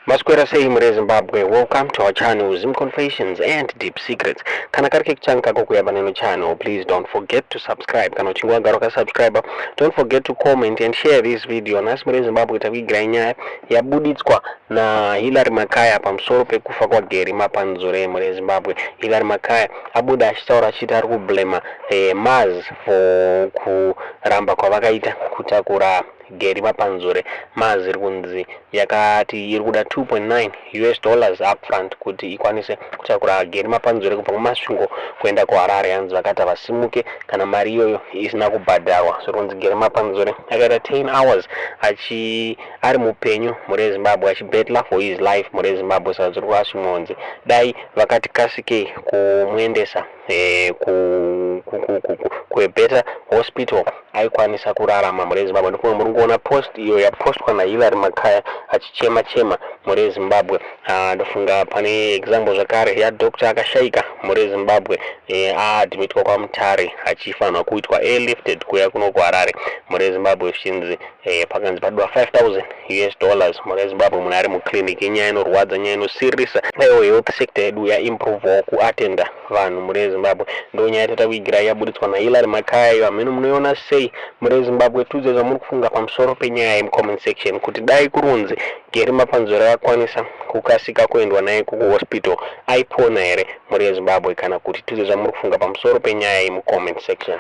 Masquera say Zimbabwe, welcome to our channel Zim Confessions and Deep Secrets. Kana karike kuchanga kukuyaba neno channel, please don't forget to subscribe. Kana uchingwa garoka subscriber, don't forget to comment and share this video. Nasi Zimbabwe tavigira nyaya yabuditswa na Hilary Makaya pamusoro pekufa kwa Garry Mapanzure muri Zimbabwe. Hilary Makaya abuda achitaura achiti ari kublema Mars for kuramba kwavakaita kutakura Garry Mapanzure. Mars iri kunzi yakati iri kuda 2.9 US dollars upfront kuti ikwanise kutakura Garry Mapanzure kubva kumasvingo kuenda kuHarare. Hanzi vakati vasimuke kana mari iyoyo isina kubhadharwa. So kunzi Garry Mapanzure akaita 10 hours ari mupenyu muri Zimbabwe achibetla for his life muri Zimbabwe. Saka zviri kuasvimwanzi dai vakati kasike kumuendesa kubetter hospital aikwanisa kurarama muri Zimbabwe. Ndipo muri kuona post iyo yapostwa na Hilary Makaya achichema muri Zimbabwe. Ndofunga pane example zvakare ya doctor akashaika muri Zimbabwe aadmitwa kwa Mutare achifanwa kuitwa airlifted kuya kuno kuHarare muri Zimbabwe zvichinzi pakanzi padwa 5,000 US dollars muri Zimbabwe. Munhu ari muclinic inyaya inorwadza nyaya inosirisa health sector yedu yaimprove kuatenda vanhu muri Zimbabwe. Ndo nyaya yatata kuigira yabuditswa na Hilary Makaya. Amene munoiona sei muri Zimbabwe? Tudze zvamuri kufunga pamusoro penyaya comment section kuti dai kurunzi Garry Mapanzure akwanisa kukasika kuendwa naye kuhospital aipona here muri Zimbabwe kana kuti tudze zvamuri kufunga pamusoro penyaya comment section.